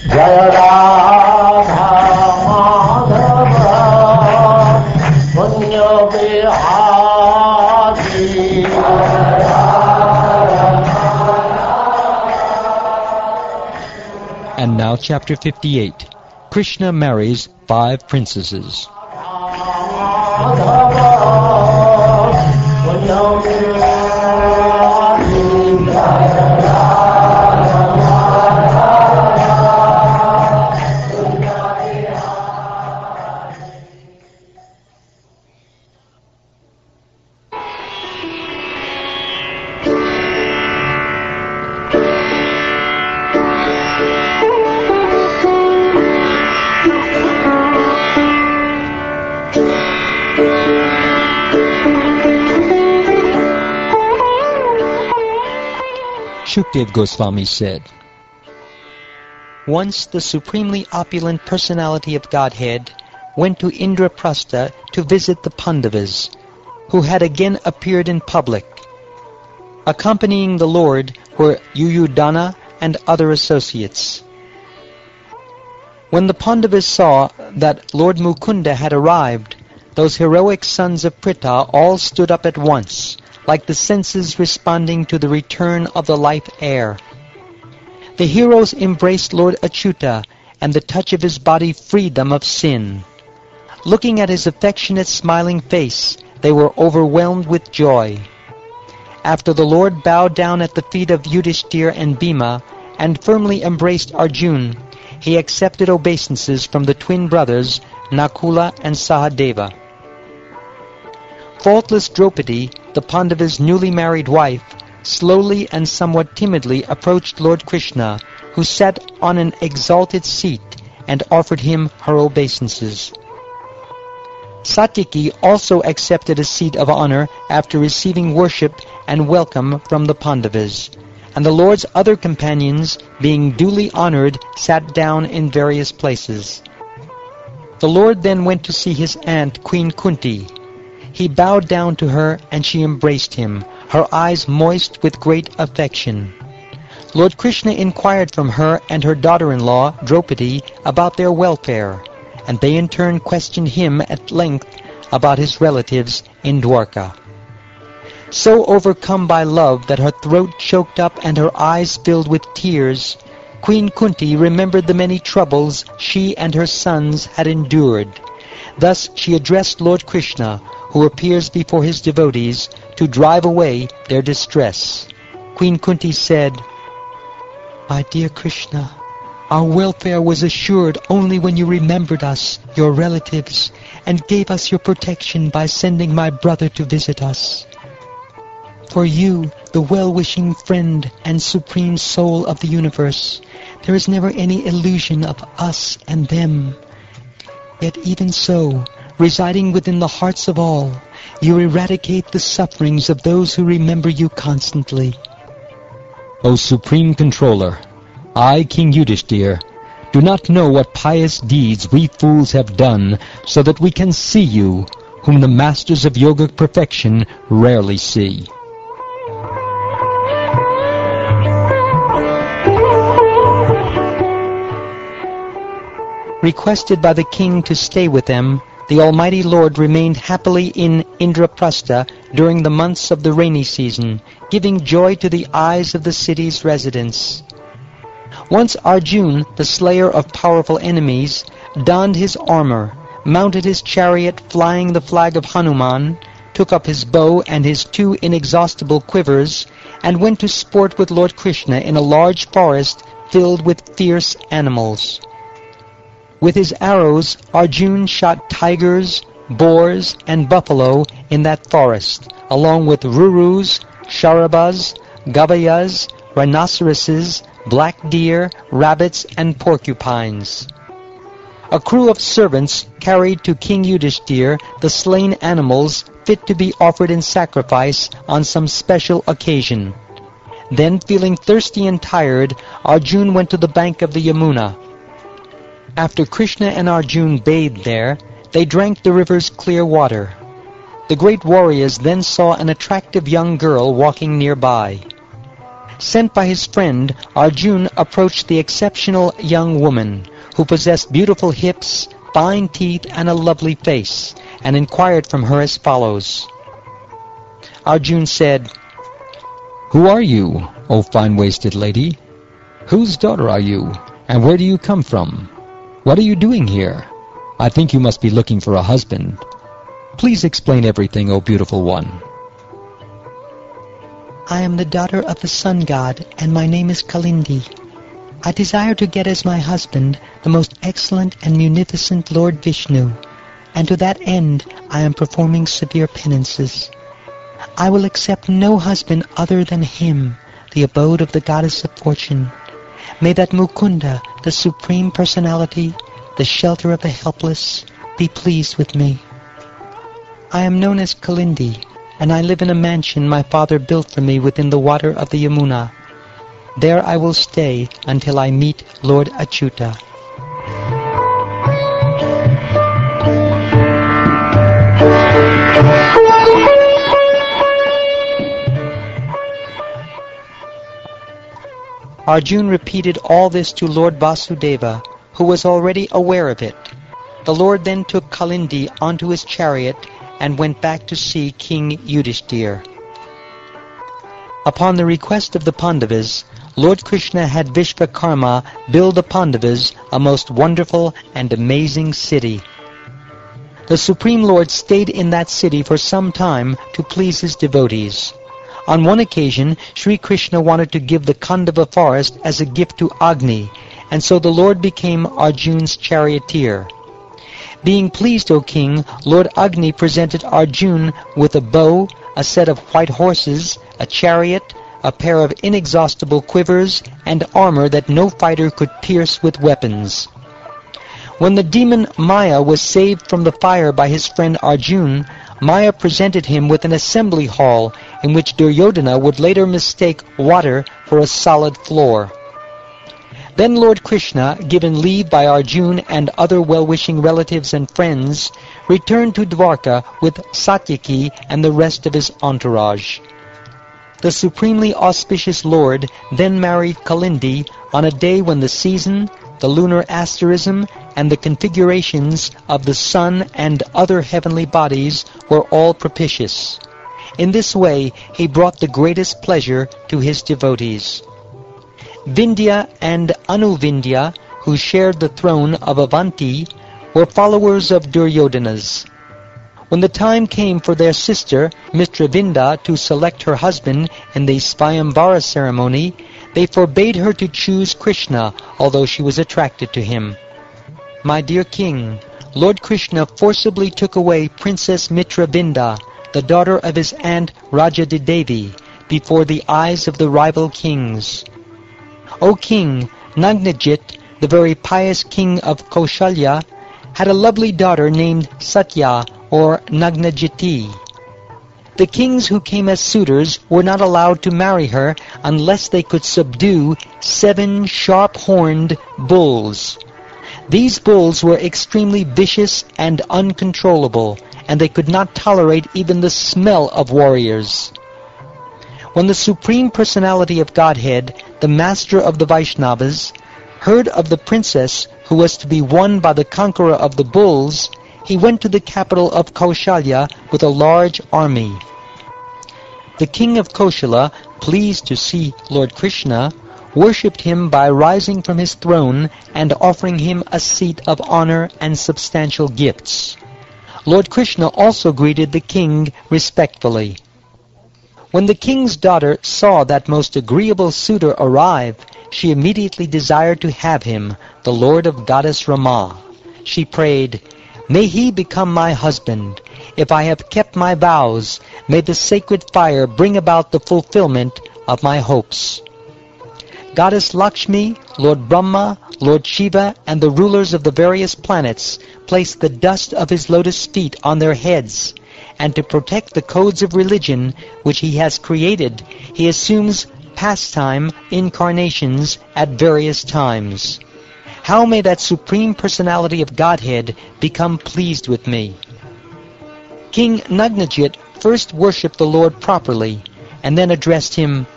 Jaya Radha Madhava Punya Bihari. And now chapter 58. Krishna marries 5 princesses. Shukdev Goswami said, once the supremely opulent personality of Godhead went to Indraprastha to visit the Pandavas, who had again appeared in public. Accompanying the Lord were Yuyudhana and other associates. When the Pandavas saw that Lord Mukunda had arrived, those heroic sons of Pritha all stood up at once, like the senses responding to the return of the life air. The heroes embraced Lord Achyuta, and the touch of his body freed them of sin. Looking at his affectionate smiling face, they were overwhelmed with joy. After the Lord bowed down at the feet of Yudhishthira and Bhima, and firmly embraced Arjuna, he accepted obeisances from the twin brothers, Nakula and Sahadeva. Faultless Draupadi, the Pandava's newly married wife, slowly and somewhat timidly approached Lord Krishna, who sat on an exalted seat, and offered him her obeisances. Satyaki also accepted a seat of honor after receiving worship and welcome from the Pandavas, and the Lord's other companions, being duly honored, sat down in various places. The Lord then went to see his aunt, Queen Kunti. He bowed down to her, and she embraced him, her eyes moist with great affection. Lord Krishna inquired from her and her daughter-in-law, Draupadi, about their welfare, and they in turn questioned him at length about his relatives in Dwarka. So overcome by love that her throat choked up and her eyes filled with tears, Queen Kunti remembered the many troubles she and her sons had endured. Thus she addressed Lord Krishna, who appears before his devotees, to drive away their distress. Queen Kunti said, "My dear Krishna, our welfare was assured only when you remembered us, your relatives, and gave us your protection by sending my brother to visit us. For you, the well-wishing friend and supreme soul of the universe, there is never any illusion of us and them. Yet even so, residing within the hearts of all, you eradicate the sufferings of those who remember you constantly." O Supreme Controller, I, King Yudhishthira, do not know what pious deeds we fools have done, so that we can see you, whom the masters of yogic perfection rarely see. Requested by the king to stay with them, the Almighty Lord remained happily in Indraprastha during the months of the rainy season, giving joy to the eyes of the city's residents. Once Arjuna, the slayer of powerful enemies, donned his armor, mounted his chariot flying the flag of Hanuman, took up his bow and his 2 inexhaustible quivers, and went to sport with Lord Krishna in a large forest filled with fierce animals. With his arrows, Arjuna shot tigers, boars, and buffalo in that forest, along with rurus, sharabas, gabayas, rhinoceroses, black deer, rabbits, and porcupines. A crew of servants carried to King Yudhishthira the slain animals fit to be offered in sacrifice on some special occasion. Then, feeling thirsty and tired, Arjuna went to the bank of the Yamuna. After Krishna and Arjuna bathed there, they drank the river's clear water. The great warriors then saw an attractive young girl walking nearby. Sent by his friend, Arjun approached the exceptional young woman, who possessed beautiful hips, fine teeth, and a lovely face, and inquired from her as follows. Arjun said, "Who are you, O fine-waisted lady? Whose daughter are you, and where do you come from? What are you doing here? I think you must be looking for a husband. Please explain everything, O beautiful one." I am the daughter of the sun god, and my name is Kalindi. I desire to get as my husband the most excellent and munificent Lord Vishnu, and to that end I am performing severe penances. I will accept no husband other than him, the abode of the goddess of fortune. May that Mukunda, the Supreme Personality, the shelter of the helpless, be pleased with me. I am known as Kalindi, and I live in a mansion my father built for me within the water of the Yamuna. There I will stay until I meet Lord Achyuta. Arjun repeated all this to Lord Vasudeva, who was already aware of it. The Lord then took Kalindi onto his chariot and went back to see King Yudhishthir. Upon the request of the Pandavas, Lord Krishna had Vishvakarma build the Pandavas a most wonderful and amazing city. The Supreme Lord stayed in that city for some time to please his devotees. On one occasion, Sri Krishna wanted to give the Khandava forest as a gift to Agni, and so the Lord became Arjun's charioteer. Being pleased, O king, Lord Agni presented Arjun with a bow, a set of white horses, a chariot, a pair of inexhaustible quivers, and armor that no fighter could pierce with weapons. When the demon Maya was saved from the fire by his friend Arjun, Maya presented him with an assembly hall in which Duryodhana would later mistake water for a solid floor. Then Lord Krishna, given leave by Arjun and other well-wishing relatives and friends, returned to Dwarka with Satyaki and the rest of his entourage. The supremely auspicious Lord then married Kalindi on a day when the season, the lunar asterism, and the configurations of the sun and other heavenly bodies were all propitious. In this way he brought the greatest pleasure to his devotees. Vindhya and Anuvindhya, who shared the throne of Avanti, were followers of Duryodhana's. When the time came for their sister, Mitravinda, to select her husband in the Svayamvara ceremony, they forbade her to choose Krishna, although she was attracted to him. My dear king, Lord Krishna forcibly took away Princess Mitravinda, the daughter of his aunt Rajadidevi, before the eyes of the rival kings. O king, Nagnajit, the very pious king of Kaushalya, had a lovely daughter named Satya, or Nagnajiti. The kings who came as suitors were not allowed to marry her unless they could subdue 7 sharp-horned bulls. These bulls were extremely vicious and uncontrollable, and they could not tolerate even the smell of warriors. When the Supreme Personality of Godhead, the master of the Vaishnavas, heard of the princess who was to be won by the conqueror of the bulls, he went to the capital of Kaushalya with a large army. The king of Koshala, pleased to see Lord Krishna, worshipped him by rising from his throne and offering him a seat of honor and substantial gifts. Lord Krishna also greeted the king respectfully. When the king's daughter saw that most agreeable suitor arrive, she immediately desired to have him, the lord of goddess Rama. She prayed, "May he become my husband. If I have kept my vows, may the sacred fire bring about the fulfillment of my hopes." Goddess Lakshmi, Lord Brahma, Lord Shiva, and the rulers of the various planets placed the dust of his lotus feet on their heads, and to protect the codes of religion which he has created, he assumes pastime incarnations at various times. How may that Supreme Personality of Godhead become pleased with me? King Nagnajit first worshipped the Lord properly, and then addressed him,